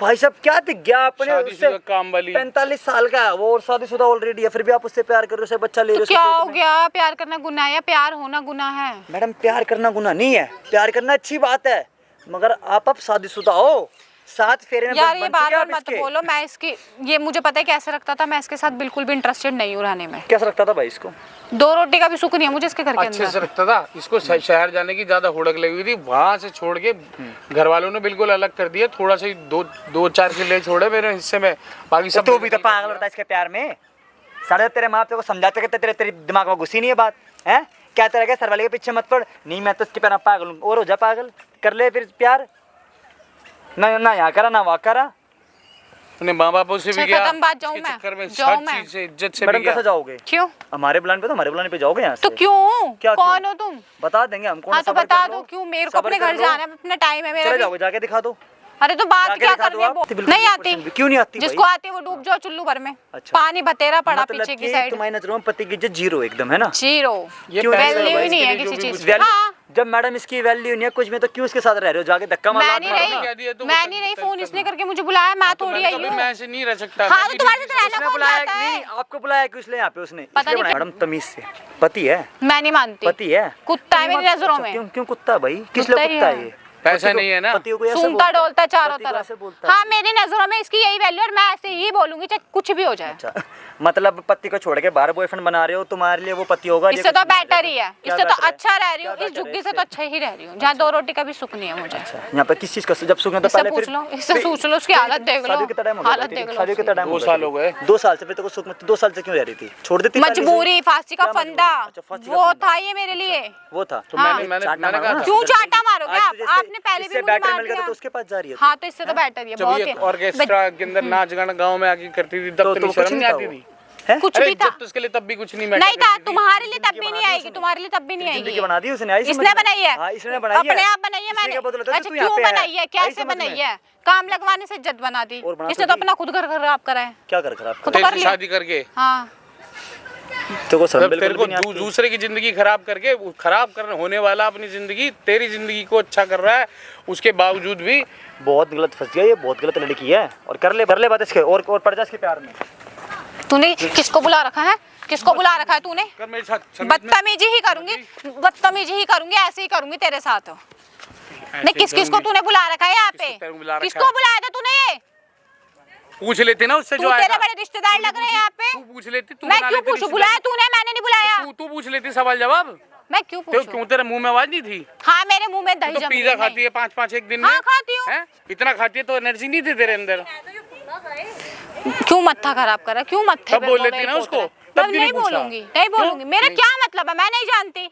भाई साहब, क्या दिख गया अपने शादीशुदा काम वाली। 45 साल का है वो और शादीशुदा ऑलरेडी है, फिर भी आप उससे प्यार कर रहे हो, उसे बच्चा ले रहे तो हो उसके क्या पेट हो में। गया? प्यार करना गुनाह है या प्यार होना गुनाह है? मैडम प्यार करना गुनाह नहीं है, प्यार करना अच्छी बात है, मगर आप अब शादीशुदा हो, 7 फेरे में यार बन ये चुके बार हैं बार आप मत इसके। बोलो। मैं इसकी, ये मुझे पता है कैसे रखता था, मैं इसके साथ बिल्कुल भी इंटरेस्टेड नहीं हूँ रहने में। कैसा लगता था भाई इसको? 2 रोटी का भी सुख नहीं है मुझे इसके घर के अच्छे से अंदर। रखता था इसको, शहर जाने की ज्यादा हुड़क लगी हुई थी, वहां से छोड़ के घर वालों ने बिल्कुल अलग कर दिया। थोड़ा सा ही 2-4 किले छोड़े मेरे हिस्से में, बाकी सब तू भी तो पागल होता है इसके प्यार में। सारे तेरे माँ को समझाते कहते तेरे दिमाग में घुसी नहीं है बात है क्या? तेरा क्या सर वाले के पीछे मत पड़। नहीं मैं तो इसके प्यार में पागल हूँ, और हो जा पागल, कर ले फिर प्यार। ना ना यहाँ करा ना वहाँ करा। अपने माँ बापों से भी गया, खत्म बात, जाऊं इसके मैं? चक्कर में जाऊं हर मैं? चीज से, इज्जत से भी मैडम कैसे गया। जाओगे? क्यों? हमारे बुलाने पे, तो हमारे बुलाने पे जाओगे यहाँ से? तो क्यों? क्या कौन क्यों? हो तुम? बता देंगे हम। कौन हाँ तो सब्र बता कर दो लो। क्यों? मेरे को सब्र अपने कर घर लो। जाना है, अपना टाइम है मेरा चले भी। जाओगे, जाके दिखा दो। अरे तो बात जाके क्या दिखा दो करनी है? आप। बिल्कुल नहीं भी आती। पसंद भी- क्यों नहीं आती जिसको भाई? आती है वो डूब जाओ चुल्लू भर में। अच्छा। पानी बतेरा पड़ा मतलब पीछे की कि साइड। तुम्हारी नजरों में पति की इज्जत 0 एकदम है ना? 0। ये क्यों पैसे वैल्यू भाई, ही नहीं है इसके लिए किसी जो भी चीज कुछ की। हाँ। जब मैडम इसकी वैल्यू नहीं है कुछ में, तो क्यों इसके साथ रह रहे हो? जाके धक्का मार मैं नहीं कह रही, दिया तो मैं वो नहीं रही। तब फोन तक इसने ना। करके मुझे बुलाया, मैं तो थोड़ी मैंने आई कहा, हूँ। मैं ऐसे नहीं रह सकता। हाँ मैं तो भी तुम्हारे साथ रहना उसने कौन बुलाया चाहता नहीं, है? आपको बुलाया क्यों इसलिए यहाँ पे उसने? पता इसलिए नहीं बुलाया। मैडम तमीज से, पति है, मैं नहीं मानती। पति है, कुत्ता है मेरी अच्छा, नजरों में। क्यों क्यों कुत्ता है भाई? किस कुत्ता लिए ही कुत्ता है है। ये? पैसा पति को- नहीं है ना? पति को ऐसे सूंघता बोलता है, डोलता है चारों पति को तरफ। ऐसे बोलता है। हाँ मेरी नजरों में इसकी यही वैल्यू, और मैं ऐसे ही बोलूंगी चाहे कुछ भी हो जाए। अच्छा, मतलब पति को छोड़ के बाहर बॉयफ्रेंड बना रहे हो, तुम्हारे लिए वो पति होगा? इससे तो बेटर ही है, इससे तो अच्छा रह रही हूँ, क्या इस better है झुग्गी से इससे? तो अच्छा ही रह रही हूँ, जहाँ 2 रोटी का भी सुख नहीं है मुझे। यहाँ पे किस चीज का जब सुख है तो इससे पहले पूछ लो, इससे पूछ लो, उसकी हालत देख लो, शादी कितना टाइम हो गया? हालत देख लो शादी कितना टाइम 2 साल हो गए। 2 साल से फिर तो सुख में 2 साल से क्यों रह रही थी? छोड़ देती पहले से? मजबूरी, फांसी का क्या मजबूरी? फंदा, अच्छा, फांसी का वो फंदा। था ये मेरे लिए। वो था तो हाँ। मैंने चाटा मैंने मारो कहा ना। था। क्यों चाटा मारोगे आज आप? तो जैसे- आपने पहले भी इससे मुझे better मार मिल गया दिया। तो उसके पास जा रही है। हाँ तो इससे तो बेटर ही है, जब बहुत ये ही। ऑर्केस्ट्रा के अंदर नाच गाना गाँव में आके करती थी तब तो तो नहीं कुछ शर्म नहीं नहीं था आती वो। थी? हैं? कुछ अरे भी था, इज्जत तो उसके लिए तब भी कुछ नहीं नहीं मैटर था। करती थी। तुम्हारे लिए तब भी जिंदगी नहीं बना दी आएगी, उसने। तुम्हारे लिए तब भी नहीं जिंदगी आएगी। बना दी उसने, आई समझ इसने में? बनाई है। हाँ, इसने बनाई है। अपने आप बनाई है इसी मैंने। के बदौलत तो अच्छा तू यहाँ क्यों पे है। बनाई है? आई कैसे समझ बनाई में? है? काम लगवाने से इज्जत बना दी। और बना इसने तो तो दी। अपना खुद घर खराब करा है। क्या कर खराब तो तेरे कर से लिया। शादी करके हाँ तो शर्म जब बिल्कुल तेरे भी को नहीं आती। दूसरे की जिंदगी खराब करके खराब करने होने वाला अपनी जिंदगी तेरी जिंदगी को अच्छा कर रहा है, उसके बावजूद भी बहुत गलत फंस गया ये, बहुत गलत लड़की है। और कर ले बात इसके, और पड़ जा इसके प्यार में। तूने किसको बुला रखा है? किसको बुला रखा है तूने? कर मेरे साथ संगीत में। बदतमीजी ही करूंगी, बदतमीजी ही करूंगी, ऐसे ही करूंगी तेरे साथ। नहीं किस किस को तूने बुला रखा है यहाँ पे? किसको तेरे को बुला रखा किसको है? बुलाया था तूने? ये पूछ लेते ना उससे तू जो तेरे आएगा। बड़े रिश्तेदार लग रहे हैं यहाँ पे। तू पूछ लेती, तू मैं बना क्यों लेती पूछूं? रिश्तेदारी। बुलाया तूने, मैंने नहीं बुलाया। तू पूछ लेती सवाल जवाब। मैं क्यों तो पूछूं? क्यों तेरे मुंह में आवाज नहीं थी? हाँ मेरे मुंह में दही तू तो जम पिज्जा गई, खाती नहीं। है 5-5 एक दिन में। हाँ खाती हूँ। हैं? इतना खाती है तो एनर्जी नहीं थी तेरे अंदर। क्यों मत्था खराब करा? क्यों मत्थे तब पे बोल वो लेती मेरे ना पोत उसको, रहा है? तब मैं क्यों नहीं नहीं पूछा? बोलूंगी, नहीं बोलूंगी। मेरा नहीं। क्या मतलब है? मैं नहीं जानती।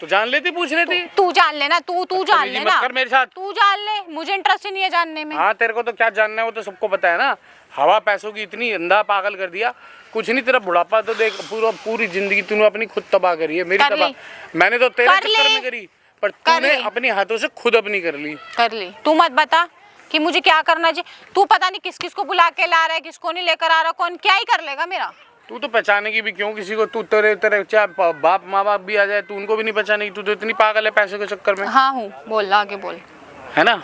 तो जान लेती, पूछ लेती। तू जान लेना, तू जान बदतमीजी लेना, मत कर मेरे साथ। तू जान ले, मुझे इंटरेस्ट ही नहीं है जानने में। हाँ तेरे को तो क्या जानना है वो तो सबको पता है ना। हवा पैसों की इतनी अंधा पागल कर दिया, कुछ नहीं। तेरा बुढ़ापा तो देख, पूरी जिंदगी तूने अपनी खुद तबाह करी है। मेरी कर तबाह ली। मैंने तो तेरे कर चक्कर ली। में करी, पर कर तूने ली। अपने हाथों से खुद अपनी कर ली। कर ली। तू मत बता कि मुझे क्या करना चाहिए। तू पता नहीं किस किस को बुला के ला रहा है, किसको नहीं लेकर आ रहा, कौन क्या ही कर लेगा मेरा। तू तो पहचाने की भी क्यों किसी को? तू तेरे तेरे चाहे बाप माँ बाप भी आ जाए तू उनको भी नहीं पहचानेगी। तू तो इतनी पागल है पैसों के चक्कर में, हाँ हूँ, बोल आगे बोल। है ना?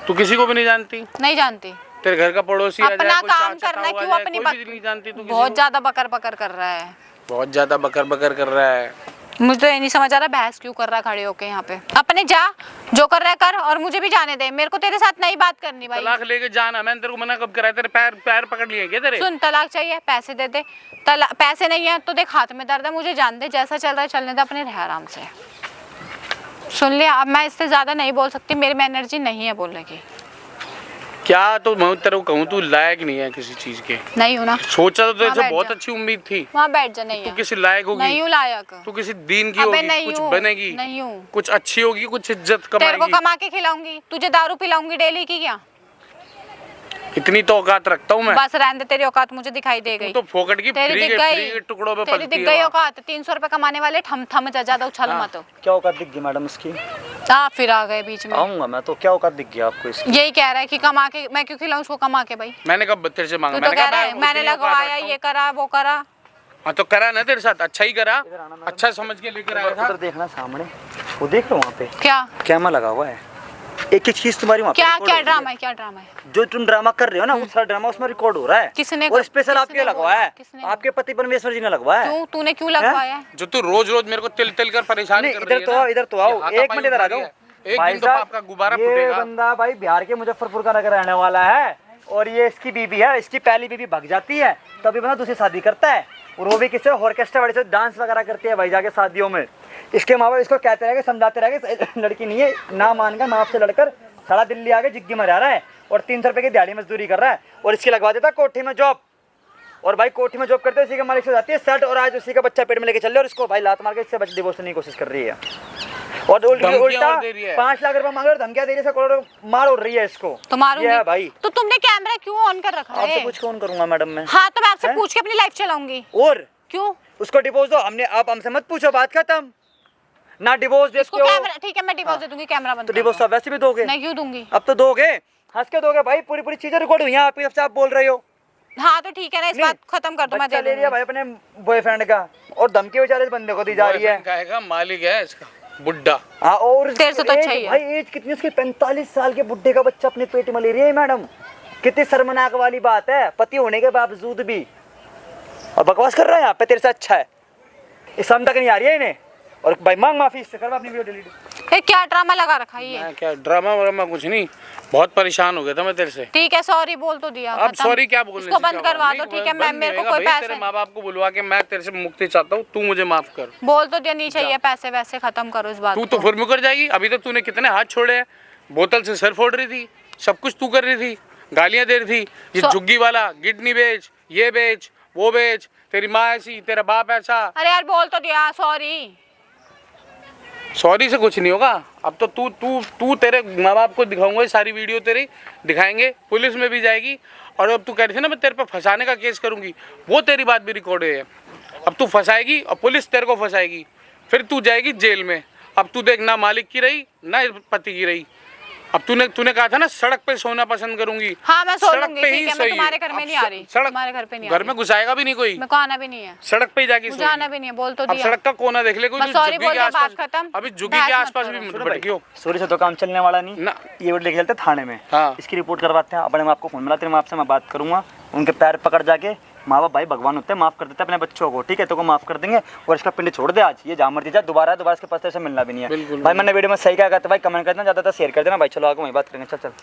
तू किसी को भी नहीं जानती। नहीं जानती। तेरे घर का पड़ोसी आ जाए, अपना कोई काम चाचा करना है, ताऊ आ क्यों जाए, अपनी कोई भी नहीं जानती तू किसी बहुत को। ज्यादा बकर बकर कर रहा है। बहुत ज्यादा बकर बकर कर रहा है। मुझे तो ये नहीं समझ आ रहा बहस क्यों कर रहा है खड़े होके यहाँ पे। अपने जा, जो कर रहा है कर, और मुझे भी जाने दे। मेरे को तेरे साथ नहीं बात करनी भाई। तलाक लेके जाना, मैंने तेरे को मना कब कराया? तेरे पैर पकड़ लिए क्या तेरे? सुन, तलाक चाहिए, पैसे दे दे। पैसे नहीं है तो देख हाथ में दर्द है, मुझे जान दे। जैसा चल रहा है चलने दे, अपने रह आराम से। सुन लिया? अब मैं इससे ज्यादा नहीं बोल सकती, मेरे में एनर्जी नहीं है बोलने की। क्या तो मैं तेरे को कहूँ, तू लायक नहीं है किसी चीज के। नहीं हूँ ना। सोचा तो तेरे से बैठ बहुत जा। अच्छी उम्मीद थी। वहाँ बैठ जा। नहीं तू है। किसी लायक होगी, नहीं हूँ लायक। तू किसी दीन की अबे होगी, नहीं कुछ हूँ। बनेगी, नहीं हूँ। कुछ अच्छी होगी, कुछ इज्जत तेरे को कमाएगी। कमा के खिलाऊंगी, तुझे दारू पिलाऊंगी डेली की क्या? इतनी तो औकात रखता हूँ मैं। बस रहने दे, तेरी औकात मुझे दिखाई दे गई। तू तो फोकट की तेरी फ्री दिख के गई टुकड़ों पे तेरी पलती दिख है गई वहाँ। औकात। 300 रुपए कमाने वाले थम ज्यादा उछल हाँ। मत हो। क्या औकात दिख गई मैडम इसकी? आप फिर आ गए बीच में। आऊंगा मैं तो, क्या औकात दिख गया आपको इसकी? यही कह रहा है कि कमा के मैं क्यों खिलाऊं उसको कमा के भाई? मैंने कब तेरे से मांगा? तू तो कह रहा है मैं मैंने उतनी औकात लगवाया, रखता हूँ। ये करा वो करा। हाँ तो करा ना तेरे साथ, अच्छा ही करा, अच्छा समझ के लेकर आया था। उधर देखना सामने, वो देख लो वहाँ पे क्या कैमरा लगा हुआ है। एक एक चीज तुम्हारी वहाँ पे क्या record क्या हो रही ड्रामा है? क्या ड्रामा है? जो तुम ड्रामा कर रहे हो ना, वो सारा ड्रामा उसमें रिकॉर्ड हो रहा है। किसने और स्पेशल किसने आपके लगवाया है, किसने आपके पति परमेश्वर जी ने लगवाया है। क्यों? तूने क्यों लगवाया है? जो तू रोज रोज मेरे को तिल तिल कर परेशान नहीं, कर इधर रही है तो ना, आओ, इधर तो आओ, ये हाथापाई एक मिनट इधर आ उठा रही जाओ। है। एक भाई दिन तो साहब, पाप का गुब्बारा ये फूटेगा। बंदा भाई बिहार के मुजफ्फरपुर का रहने वाला है, और ये इसकी बीबी है। इसकी पहली बीबी भाग जाती है, तभी बंदा दूसरी शादी करता है, और वो भी किससे? ऑर्केस्ट्रा वाले से डांस वगैरह करती है भाई जाके शादियों में। इसके माँ बाप इसको कहते रहे, समझाते रहे, लड़की नहीं है, ना मानकर माँ बाप से लड़कर सारा दिल्ली आके जिग्गी मरा रहा है, और 300 रुपए की दिहाड़ी मजदूरी कर रहा है, और इसकी लगवा देता कोठी में जॉब। और भाई कोठी में जॉब करते उसी के मालिक से जाती है सेट, और आज उसी का बच्चा पेट में लेके चल रहे, और इसको भाई लात मार के इससे बच्चे डिवोर्स करने की कोशिश कर रही है, और उल्टा 5 लाख रुपए मांग रहे और धमकियां दे रही है, करोड़ों मार उड़ रही है इसको। तो मारूंगी ये है भाई। तो तुमने कैमरा क्यों ऑन कर रखा आपसे है? कुछ कौन करूंगा मैडम मैं? हाँ तो मैं आपसे हैं? पूछ के अपनी लाइफ चलाऊंगी। और क्यों? उसको डिवोर्स दो, हमने आप हमसे मत पूछो, बात खत्म। ना डिवोर्स इसको देखते हो कैमरा ठीक है, मैं डिवोर्स दे दूंगी, कैमरा बंद तो कर डिवोर्स दो। तो वैसे भी दोगे। नहीं क्यों दूंगी? अब तो दोगे, हंस के दोगे भाई, पूरी पूरी चीजें रिकॉर्ड हुई हैं आपकी, जब से आप बोल रहे हो। हाँ तो ठीक है ना, इस बात खत्म कर दो, मैं बच्चा दे ले लिया भाई अपने बॉयफ्रेंड का, और धमकी बेचारे इस बंदे को दी जा रही है। कहेगा मालिक है इसका बुड्ढा। हाँ, और तेरे से तो अच्छा ही है। भाई एज कितनी उसकी? 45 साल के बुड्ढे का बच्चा अपने पेट में ले रही है मैडम। कितनी शर्मनाक वाली बात है, पति होने के बावजूद भी। और बकवास कर रहा है यहाँ पे, तेरे से अच्छा है। इस समझ तक नहीं आ रही है इन्हें। और भाई मांग माफी इससे, करवा अपनी वीडियो डिलीट। ये क्या ड्रामा लगा रखा है ये? मैं क्या ड्रामा व्रामा कुछ नहीं, बहुत परेशान हो गया था मैं तेरे से। ठीक है सॉरी बोल तो दिया, अब खत्म। सॉरी क्या बोलने इसको से बंद क्या करवा होगा? दो, ठीक है। बंद मैं नहीं मेरे को होएगा कोई भाई, पैसे तेरे माँ बाप को बुलवा के मैं तेरे से मुक्ति चाहता हूँ, तू मुझे माफ कर। बोल तो दिया, नहीं चाहिए पैसे वैसे, खत्म करो इस बात तू को। तो फिर मुकर जाएगी। अभी तक तूने कितने हाथ छोड़े हैं, बोतल से सर फोड़ रही थी, सब कुछ तू कर रही थी, गालियां दे रही थी, ये झुग्गी वाला किडनी बेच, ये बेच, वो बेच, तेरी माँ ऐसी, तेरा बाप ऐसा। अरे यार बोल तो दिया, सॉरी। सॉरी से कुछ नहीं होगा। अब तो तू तू तू तेरे माँ बाप को दिखाऊंगा, ये सारी वीडियो तेरी दिखाएंगे, पुलिस में भी जाएगी। और अब तू कह रही थी ना मैं तेरे पे फंसाने का केस करूंगी, वो तेरी बात भी रिकॉर्ड है। अब तू फंसाएगी और पुलिस तेरे को फंसाएगी, फिर तू जाएगी जेल में। अब तू देख, ना मालिक की रही ना पति की रही। अब तूने कहा था ना सड़क पे सोना पसंद करूंगी। हाँ मैं सो सड़क लूंगी, पे ठीक ही है। मैं सही तुम्हारे है। घर में अब नहीं आ रही, सड़क तुम्हारे घर पे नहीं आ घर रही। में घुसाएगा भी नहीं कोई, मेरे को आना भी नहीं है, सड़क पे ही जाके मुझे आना भी नहीं है, बोल तो अब दिया। सड़क का कोना देख ले कोई, बस sorry झुग्गी बोल के दे, आसपास बात खत्म। अभी झुग्गी बहस के मत आसपास करो। भी सुनो भटकियो। सूर्य से तो काम चलने वाला नहीं ना। ये वीडियो लेके चलते थाने में। हाँ। इसकी रिपोर्ट करवाते हैं। अपने माँ को फोन मिलाते हैं, माँ से मैं बात करूंगा, उनके पैर पकड़ जाके। माँ बाप भाई भगवान होते हैं, माफ कर देते हैं अपने बच्चों को, ठीक है? तो को माफ कर देंगे, और इसका पिंड छोड़ दे आज, ये जहाँ मर्जी जा, दोबारा इसके पास से मिलना भी नहीं है। बिल्कुल भाई मैंने वीडियो में सही कहा था भाई, कमेंट करना, ज़्यादा शेयर कर देना भाई। चलो आगे वही बात करेंगे, चल चल।